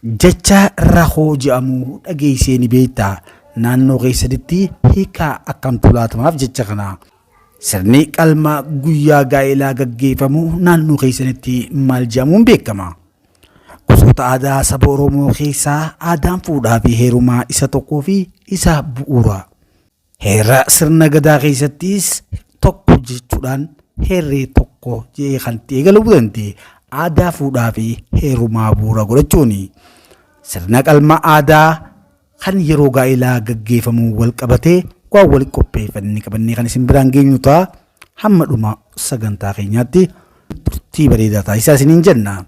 Jecha rahoo jedhamu dhageessee ni beektaa naannoo keessatti hiikaa akkamtu laatamaaf jecha kana. Sirni qalmaa guyyaa gaa'elaa gaggeeffamu naannoo keessatti maal jedhamuun beekama? Gosoota aadaa saba Oromoo keessaa aadaan fuudhaa fi heerumaa isa tokkoo fi isa bu'uura. Heera sirna gadaa keessattis tokko jechuudhaan heerri tokko jedhee kan eegaluu danda'e aadaa fuudhaa fi heerumaa bu'uura godhachuuni. Sirna qalmaa aadaa kan yeroo gaa'elaa gaggeeffamu wal qabatee waan walitti qopheeffannee qabannee kan isin biraan geenyu ta'a. Hamma dhuma sagantaa keenyaatti turtii bareedaa taasisaa isiniin jenna.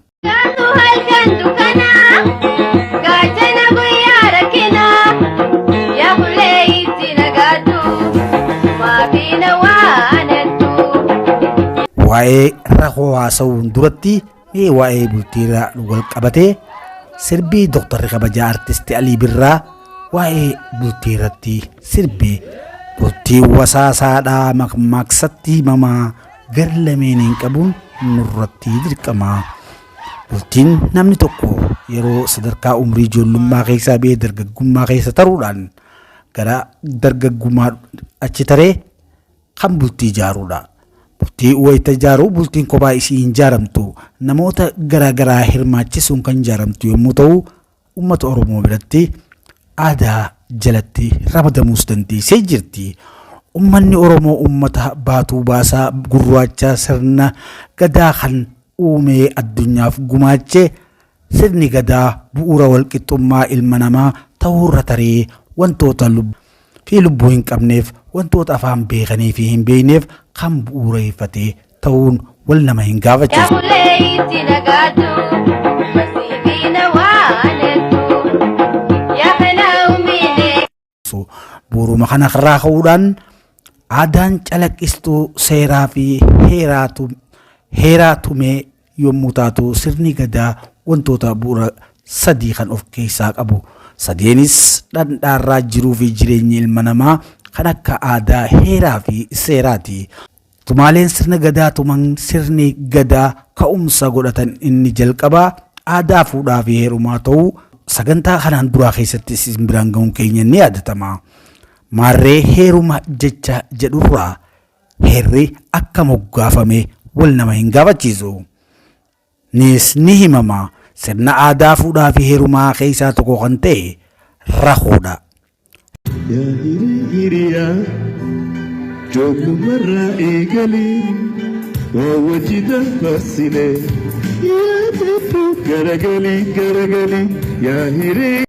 Waa'ee rahoo haasa'uun duratti mee waa'ee bultiirraa wal qabatee sirbii Dooktarri kabajaa Artistii Alii Birraa waa'ee bultii irratti sirbee bultii wasaasaadhaa maqsatti himamaa gar lameeniin qabuun nurratti dirqama. Bultiin namni tokko yeroo sadarkaa umrii ijoollummaa keessaa ba'ee dargaggummaa keessa taruudhaan gara dargaggummaa achi taree kan bultii ijaaruudha. Bultii wayita ijaaruu bultiin kophaa isii hin ijaaramtu namoota garaagaraa hirmaachisuun kan ijaaramtu yommuu ta'u uummata Oromoo biratti aadaa jalatti ramadamuus dandeessee jirti. Uummanni Oromoo uummata baatuu baasaa gurraacha sirna gadaa kan uumee addunyaaf gumaache sirni gadaa bu'uura walqixxummaa ilma namaa ta'uurra taree wantoota lubbuu hin qabneef wantoota afaan beekanii fi hin beekneef kan bu'uureeffatee ta'uun wal nama hin gaafachiisu. Bu'uuruma kana irraa ka'uudhaan aadaan calaqqistuu seeraa fi heeraa tumee yommuu taatu sirni gadaa wantoota bu'uura sadii kan of keessaa qabu. Sadeenis dhandhaarraa jiruu fi jireenya ilma namaa kan akka aadaa, heeraa fi seeraati. Tumaaleen sirna gadaa tuman sirni gadaa ka'umsa godhatan inni jalqabaa aadaa fuudhaa fi heerumaa ta'uu sagantaa kanaan duraa keessatti isin biraan ga'uun keenya ni yaadatama. Maarree heeruma jecha jedhurraa heerri akka moggaafame wal nama hin gaafachiisu. Nis ni himama sirna aadaa fuudhaa fi heerumaa keessaa tokko kan ta'e rahoodha.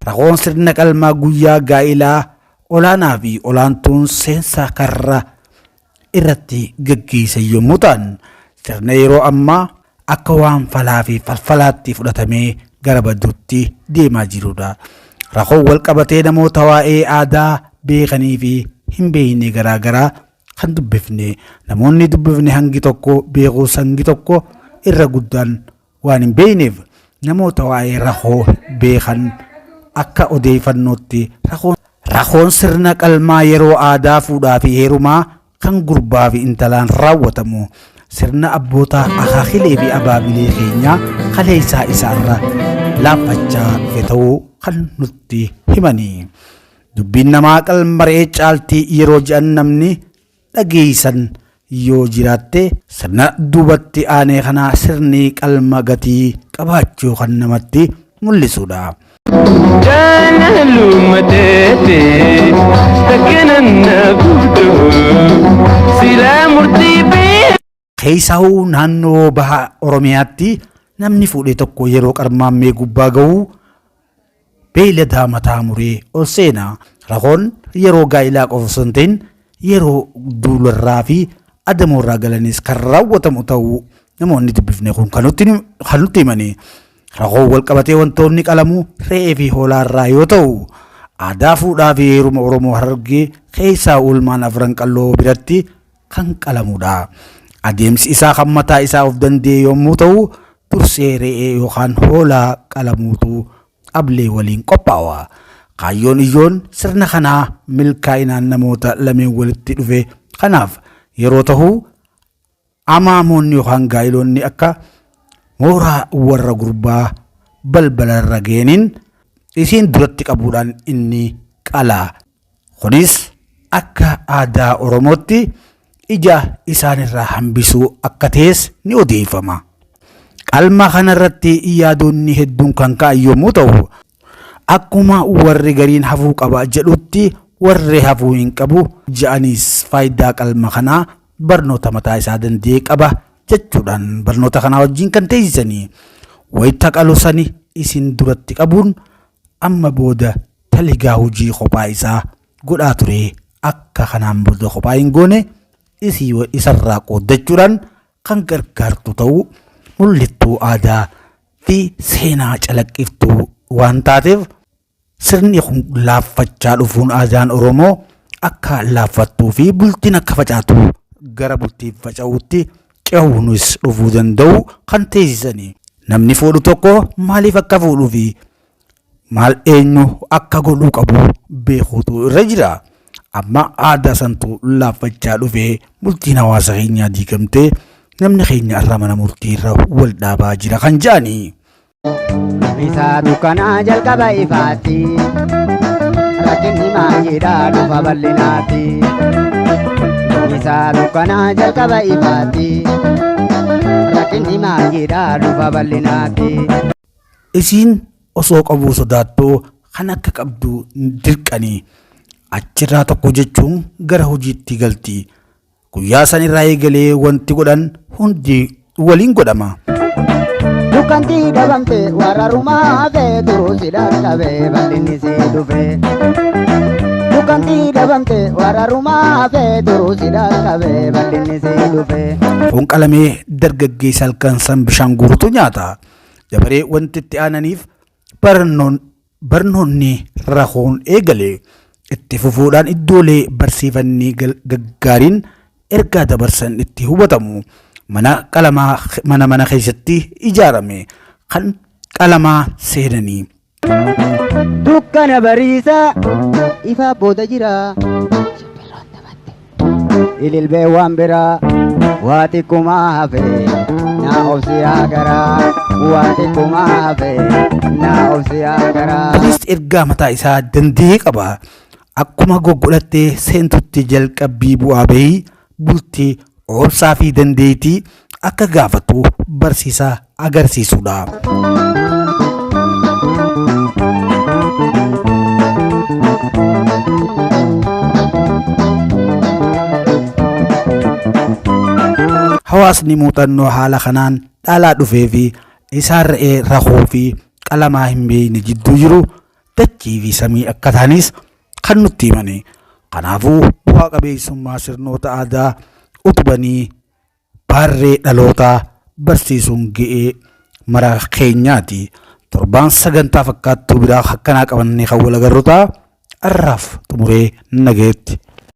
Rahoon sirna qalmaa guyyaa gaa'ilaa olaanaa fi olaantuun seensa karra irratti gaggeessan yommuu ta'an sirna yeroo ammaa akka waan falaa fi falfalaatti fudhatamee gara badduutti deemaa jirudha. Rahoon wal qabatee namoota waa'ee aadaa beekanii fi hin beekne garaagaraa kan dubbifne namoonni dubbifne hangi tokko beekuus hangi tokko irra guddaan waan hin beekneef namoota waa'ee rahoo beekan akka odeeffannootti rahoon sirna qalmaa yeroo aadaa fuudhaa fi heerumaa kan gurbaa fi intalaan raawwatamu sirna abboota akaakilee fi abaabilee keenyaa kaleessaa isaarra laaffachaa dhufe ta'uu kan nutti himanii. Dubbiin namaa qalmaree caaltii yeroo jedhan namni dhageessan yoo jiraatte sirna duubatti aanee kanaa sirni qalma gatii qabaachuu kan namatti mul'isudha. Keessahuu naannoo baha Oromiyaatti namni fuudhee tokko yeroo qarmaammee gubbaa ga'u beeyladaa mataa muree ol seenaa. Rahoon yeroo gaa'ilaa qofa osoo hin ta'in yeroo duularraa fi adamoorraa galanis kan raawwatamu ta'uu namoonni dubbifne kun kan nutti himanii. Rahoon wal qabatee wantoonni qalamu re'ee fi hoolaarraa yoo ta'u aadaa fuudhaa fi heeruma Oromoo Harargee keessaa oolmaan afran qalloo biratti kan qalamudha. Adeemsi isaa kan mataa isaa of danda'e yommuu ta'u dursee re'ee yookaan hoolaa qalamuutu ablee waliin qophaa'a. Kaayyoon iyyoon sirna kanaa milkaa'inaan namoota lameen walitti dhufe kanaaf yeroo ta'u amaamoonni yookaan gaa'iloonni akka mooraa warra gurbaa balbala irra geenin isiin duratti qabuudhaan inni qalaa. Kunis akka aadaa Oromootti ija isaanirraa hambisuu akka ta'es ni odeeffama. Qalma kanarratti yaadonni hedduun kan ka'an yommuu ta'u, akkuma warri gariin hafuu qaba jedhutti warri hafuu hin qabu jedhanis faayidaa qalma kanaa barnoota mataa isaa danda'e qaba jechuudhaan barnoota kanaa wajjin kan teessisanii wayita qalusani isin duratti qabuun amma booda taligaa hojii kophaa isaa godhaa ture akka kanaan booda kophaa hin goone isarraa qooddachuudhaan kan gargaartu ta'uu mul'ittuu aadaa fi seenaa calaqqiftuu waan taateef sirni kun laaffachaa dhufuun aadaan Oromoo akka laaffattuu fi bultiin akka facaatu gara bultii faca'uutti cehuunis dhufuu danda'u kan teessisanii. Namni fuudhu tokko maaliif akka fuudhuu fi maal eenyu akka godhuu qabu beekuutu irra jira. Amma aadaa santu laaffachaa dhufee bultiin hawaasa keenyaa diigamtee namni keenya irra mana murtii irra wal dhaabaa jira kan jedhani. Bisa dukkanaa jalqaba ifaatti rakkinni maayidhaa dhufa bal'inaatti. Bisa dukkanaa jalqaba ifaatti rakkinni maayidhaa dhufa bal'inaatti. Isiin osoo qabuu sodaattoo kan akka qabdu dirqanii achirraa tokko jechuun gara hojiitti galti. Guyyaa san irraa eegalee wanti godhan hundi waliin godhama. Dukkanti dhabamte warra rumaa fee turuu si dhaqqabee bal'inni si dhufe. Dukkanti dhabamte warra rumaa fee turuu si dhaqqabee bal'inni si dhufe. Foon qalamee dargaggeessa halkan san bishaan guurutu nyaata. Dabaree wanti itti aananiif barnoonni rakoon eegale. Itti fufuudhaan iddoolee barsiifannii gaggaariin ergaa dabarsan itti hubatamu. Mana keessatti ijaarame kan qalamaa seenanii. Dukkana bariisa ifa booda jira. Ililbee waan biraa waa xiqqummaa hafe naa obsi agaraa. Waa xiqqummaa hafe naa obsi agaraa. Kunis ergaa mataa isaa danda'e qaba. Akkuma goggodhattee seentutti jalqabbii bu'aa bahii bultii obsaa fi dandeettii akka gaafatu barsiisaa agarsiisudha. Hawaasni muuxannoo haala kanaan dhalaa dhufee fi isaan re'ee rakoo fi qalamaa hin beekne jidduu jiru dachii fi samii akka ta'anis kan nutti himani. Kanaafuu bu'aa qabeessummaa sirnoota aadaa utubanii baarree dhalootaa barsiisuun ga'ee mara keenyaati. Torbaan sagantaa fakkaattuu biraa akkanaa qabannee kan wal agarru ta'a. Arraaf xumuree nagayetti.